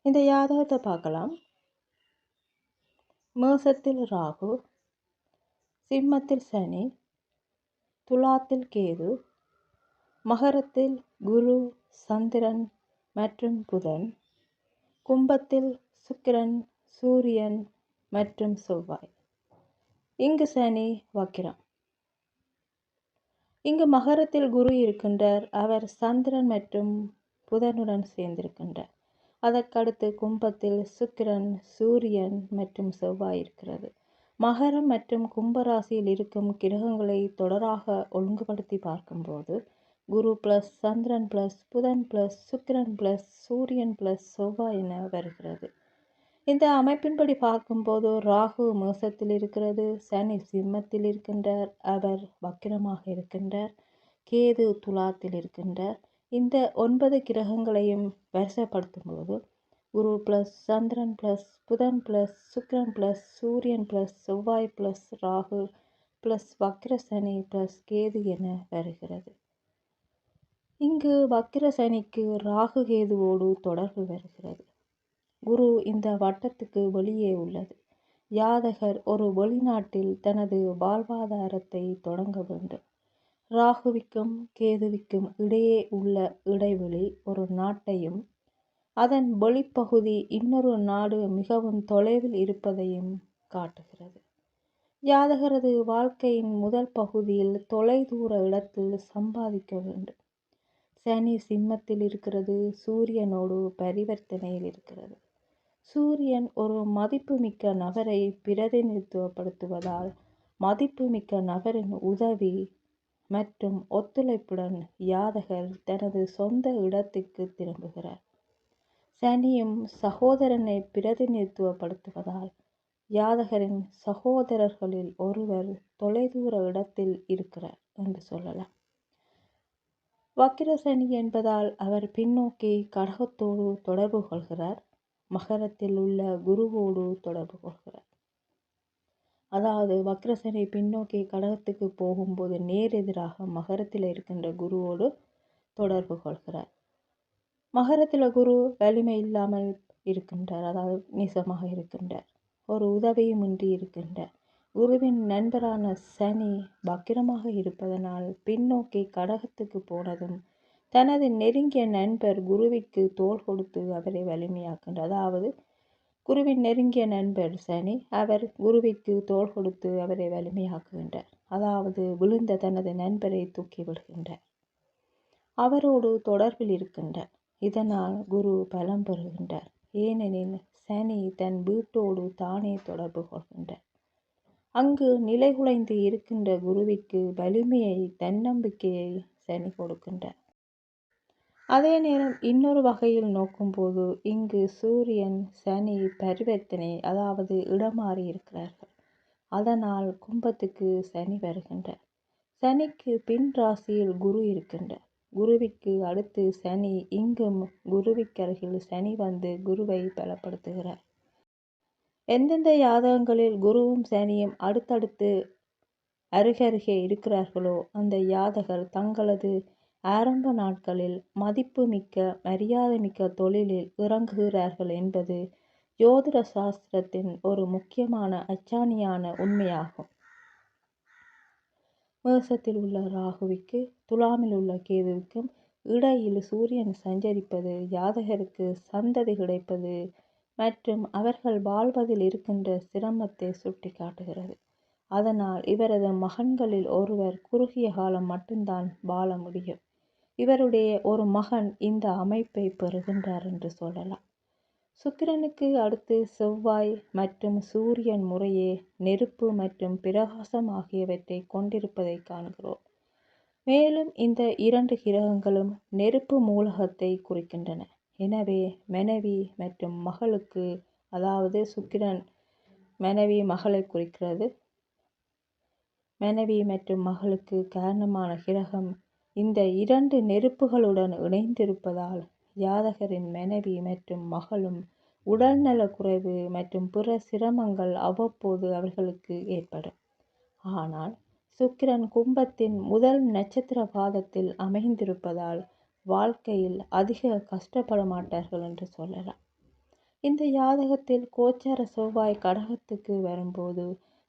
இந்த ஜாதகத்தை பார்க்கலாம். மேசத்தில் ராகு, சிம்மத்தில் சனி, துலாத்தில் கேது, மகரத்தில் குரு, சந்திரன் மற்றும் புதன், கும்பத்தில் சுக்கிரன், சூரியன் மற்றும் செவ்வாய். இங்கு சனி வக்கிரம். இங்கு மகரத்தில் குரு இருக்கின்றார். அவர் சந்திரன் மற்றும் புதனுடன் சேர்ந்திருக்கின்றார். அதற்கடுத்து கும்பத்தில் சுக்கிரன், சூரியன் மற்றும் செவ்வாய் இருக்கிறது. மகரம் மற்றும் கும்பராசியில் இருக்கும் கிரகங்களை தொடராக ஒழுங்குபடுத்தி பார்க்கும்போது குரு பிளஸ் சந்திரன் பிளஸ் புதன் பிளஸ் சுக்கிரன் பிளஸ் சூரியன் பிளஸ் செவ்வாய் என வருகிறது. இந்த அமைப்பின்படி பார்க்கும்போது ராகு மேசத்தில் இருக்கிறது, சனி சிம்மத்தில் இருக்கின்றார், அவர் வக்கிரமாக இருக்கின்றார், கேது துலாத்தில் இருக்கின்றார். இந்த 9 கிரகங்களையும் வரிசைப்படுத்தும் போது குரு பிளஸ் சந்திரன் பிளஸ் புதன் பிளஸ் சுக்கிரன் பிளஸ் சூரியன் பிளஸ் செவ்வாய் பிளஸ் ராகு பிளஸ் வக்கிர சனி பிளஸ் கேது என வருகிறது. இங்கு வக்கிர சனிக்கு ராகு கேதுவோடு தொடர்பு வருகிறது. குரு இந்த வட்டத்துக்கு வெளியே உள்ளது. ஜாதகர் ஒரு வெளிநாட்டில் தனது வாழ்வாதாரத்தை தொடங்க வேண்டும். ராகுவிற்கும் கேதுவிற்கும் இடையே உள்ள இடைவெளி ஒரு நாட்டையும் அதன் வெளிப்பகுதி இன்னொரு நாடு மிகவும் தொலைவில் இருப்பதையும் காட்டுகிறது. ஜாதகரது வாழ்க்கையின் முதல் பகுதியில் தொலைதூர இடத்தில் சம்பாதிக்க வேண்டும். சனி சிம்மத்தில் இருக்கிறது, சூரியனோடு பரிவர்த்தனையில் இருக்கிறது. சூரியன் ஒரு மதிப்புமிக்க நபரை பிரதிநிதித்துவப்படுத்துவதால் மதிப்புமிக்க நபரின் உதவி மற்றும் ஒத்துழைப்புடன் ஜாதகர் தனது சொந்த இடத்துக்கு திரும்புகிறார். சனியும் சகோதரனை பிரதிநிதித்துவப்படுத்துவதால் ஜாதகரின் சகோதரர்களில் ஒருவர் தொலைதூர இடத்தில் இருக்கிறார் என்று சொல்லலாம். வக்கிர சனி என்பதால் அவர் பின்னோக்கி கடகத்தோடு தொடர்பு கொள்கிறார். மகரத்தில் உள்ள குருவோடு தொடர்பு கொள்கிறார். அதாவது வக்ரசனி பின்னோக்கி கடகத்துக்கு போகும்போது நேர் எதிராக மகரத்தில் இருக்கின்ற குருவோடு தொடர்பு கொள்கிறார். மகரத்தில் குரு வலிமை இல்லாமல் இருக்கின்றார், அதாவது நீசமாக இருக்கின்றார், ஒரு உதவியும் இன்றி இருக்கின்றார். குருவின் நண்பரான சனி வக்கிரமாக இருப்பதனால் பின்னோக்கி கடகத்துக்கு போனதும் தனது நெருங்கிய நண்பர் குருவிற்கு தோள் கொடுத்து அவரை வலிமையாக்கின்றார். அதாவது குருவின் நெருங்கிய நண்பர் சனி அவர் குருவிற்கு தோள் கொடுத்து அவரை வலிமையாக்குகின்றார். அதாவது விழுந்த தனது நண்பரை தூக்கி விடுகின்றார், அவரோடு தொடர்பில் இருக்கின்றார். இதனால் குரு பலம் பெறுகின்றார். ஏனெனில் சனி தன் வீட்டோடு தானே தொடர்பு கொள்கின்றார். அங்கு நிலைகுலைந்து இருக்கின்ற குருவிற்கு வலிமையை, தன்னம்பிக்கையை சனி கொடுக்கின்றார். அதே நேரம் இன்னொரு வகையில் நோக்கும்போது இங்கு சூரியன் சனி பரிவர்த்தனை, அதாவது இடமாறி இருக்கிறார்கள். அதனால் கும்பத்துக்கு சனி வருகின்றார். சனிக்கு பின் ராசியில் குரு இருக்கின்றார். குருவிற்கு அடுத்து சனி, இங்கும் குருவிக்கருகில் சனி வந்து குருவை பலப்படுத்துகிறார். எந்தெந்த ஜாதகங்களில் குருவும் சனியும் அடுத்தடுத்து அருகருகே இருக்கிறார்களோ அந்த ஜாதகர் தங்களது ஆரம்ப நாட்களில் மதிப்புமிக்க மரியாதைமிக்க தொழிலில் இறங்குகிறார்கள் என்பது ஜோதிட சாஸ்திரத்தின் ஒரு முக்கியமான அச்சாணியான உண்மையாகும். மேசத்தில் உள்ள ராகுவிற்கு துலாமில் உள்ள கேதுவுக்கும் இடையில் சூரியன் சஞ்சரிப்பது ஜாதகருக்கு சந்ததி கிடைப்பது மற்றும் அவர்கள் வாழ்வதில் இருக்கின்ற சிரமத்தை சுட்டி காட்டுகிறது. அதனால் இவரது மகன்களில் ஒருவர் குறுகிய காலம் மட்டும்தான் வாழ முடியும். இவருடைய ஒரு மகன் இந்த அமைப்பை பெறுகின்றார் என்று சொல்லலாம். சுக்கிரனுக்கு அடுத்து செவ்வாய் மற்றும் சூரியன் முறையே நெருப்பு மற்றும் பிரகாசம் ஆகியவற்றை கொண்டிருப்பதை காண்கிறோம். மேலும் இந்த 2 கிரகங்களும் நெருப்பு மூலகத்தை குறிக்கின்றன. எனவே மனைவி மற்றும் மகளுக்கு, அதாவது சுக்கிரன் மனைவி மகளை குறிக்கிறது, மனைவி மற்றும் மகளுக்கு காரணமான கிரகம் இந்த 2 நெருப்புகளுடன் இணைந்திருப்பதால் ஜாதகரின் மனைவி மற்றும் மகளும் உடல்நல குறைவு மற்றும் பிற சிரமங்கள் அவ்வப்போது அவர்களுக்கு ஏற்படும். ஆனால் சுக்கிரன் கும்பத்தின் முதல் நட்சத்திர பாதத்தில் அமைந்திருப்பதால் வாழ்க்கையில் அதிக கஷ்டப்பட மாட்டார்கள் என்று சொல்லலாம். இந்த ஜாதகத்தில் கோச்சார செவ்வாய் கடகத்துக்கு வரும்போது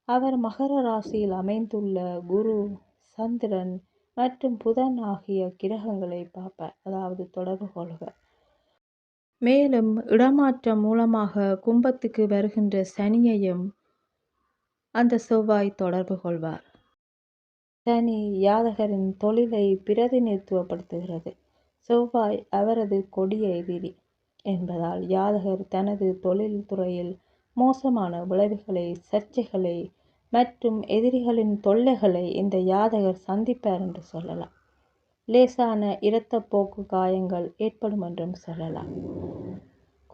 அவர் மகர ராசியில் அமைந்துள்ள குரு, சந்திரன் மற்றும் புதன் ஆகிய கிரகங்களை பார்ப்பார், அதாவது தொடர்பு கொள்வார். மேலும் இடமாற்றம் மூலமாக கும்பத்துக்கு வருகின்ற சனியையும் அந்த செவ்வாய் தொடர்பு கொள்வார். சனி ஜாதகரின் தொழிலை பிரதிநிதித்துவப்படுத்துகிறது. செவ்வாய் அவரது கொடிய எதிரி என்பதால் ஜாதகர் தனது தொழில் துறையில் மோசமான விளைவுகளை, சர்ச்சைகளை மற்றும் எதிரிகளின் தொல்லைகளை இந்த ஜாதகர் சந்திப்பார் என்று சொல்லலாம். லேசான இரத்தப்போக்கு காயங்கள் ஏற்படும் என்றும் சொல்லலாம்.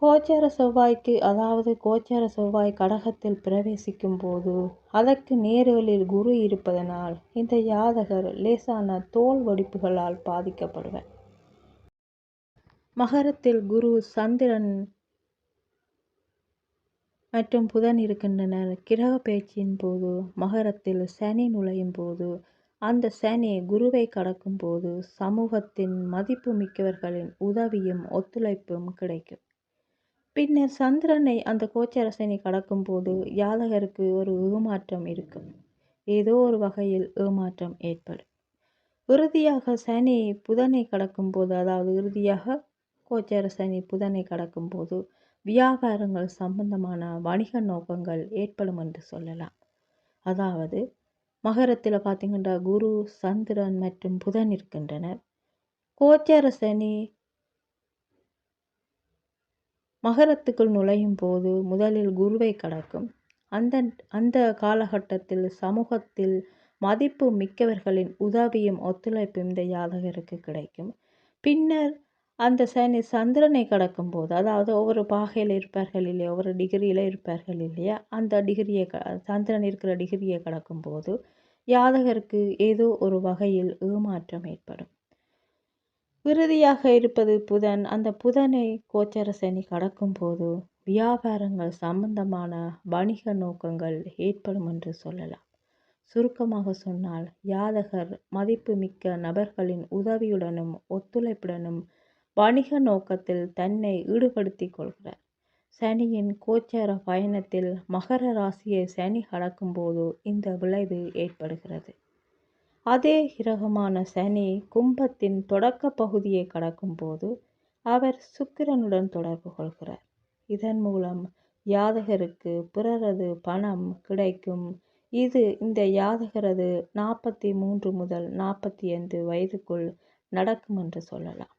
கோச்சார செவ்வாய்க்கு, அதாவது கோச்சார செவ்வாய் கடகத்தில் பிரவேசிக்கும் போது அதற்கு நேர்வழியில் குரு இருப்பதனால் இந்த ஜாதகர் லேசான தோல் வெடிப்புகளால் பாதிக்கப்படுவார். மகரத்தில் குரு, சந்திரன் மற்றும் புதன் இருக்கின்றனர். கிரக பயிற்சியின் போது மகரத்தில் சனி நுழையும் போது அந்த சனி குருவை கடக்கும் போது சமூகத்தின் மதிப்பு மிக்கவர்களின் உதவியும் ஒத்துழைப்பும் கிடைக்கும். பின்னர் சந்திரனை அந்த கோச்சார சனி கடக்கும் போது ஜாதகருக்கு ஒரு ஏமாற்றம் இருக்கும். ஏதோ ஒரு வகையில் ஏமாற்றம் ஏற்படும். இறுதியாக சனி புதனை கடக்கும் போது, அதாவது இறுதியாக கோச்சார சனி புதனை கடக்கும் போது வியாபாரங்கள் சம்பந்தமான வணிக நோக்கங்கள் ஏற்படும் என்று சொல்லலாம். அதாவது மகரத்தில் பார்த்தீங்கன்னா குரு, சந்திரன் மற்றும் புதன் இருக்கின்றனர். கோச்சார சனி மகரத்துக்குள் நுழையும் போது முதலில் குருவை கடக்கும். அந்த காலகட்டத்தில் சமூகத்தில் மதிப்பு மிக்கவர்களின் உதவியும் ஒத்துழைப்பும் இந்த ஜாதகருக்கு கிடைக்கும். பின்னர் அந்த சனி சந்திரனை கடக்கும் போது, அதாவது ஒவ்வொரு பாகையில் இருப்பார்கள் இல்லையா, ஒவ்வொரு டிகிரியில் இருப்பார்கள் இல்லையா, அந்த டிகிரியை சந்திரன் இருக்கிற டிகிரியை கடக்கும் போது ஜாதகருக்கு ஏதோ ஒரு வகையில் ஏமாற்றம் ஏற்படும். இறுதியாக இருப்பது புதன். அந்த புதனை கோச்சார சனி கடக்கும் போது வியாபாரங்கள் சம்பந்தமான வணிக நோக்கங்கள் ஏற்படும் என்று சொல்லலாம். சுருக்கமாக சொன்னால் ஜாதகர் மதிப்புமிக்க நபர்களின் உதவியுடனும் ஒத்துழைப்புடனும் வணிக நோக்கத்தில் தன்னை ஈடுபடுத்திக் கொள்கிறார். சனியின் கோச்சார பயணத்தில் மகர ராசியை சனி கடக்கும் போது இந்த விளைவு ஏற்படுகிறது. அதே கிரகமான சனி கும்பத்தின் தொடக்க பகுதியை கடக்கும் போது அவர் சுக்கிரனுடன் தொடர்பு கொள்கிறார். இதன் மூலம் ஜாதகருக்கு பிறரது பணம் கிடைக்கும். இது இந்த ஜாதகரது 43 முதல் 45 வயதுக்குள் நடக்கும் என்று சொல்லலாம்.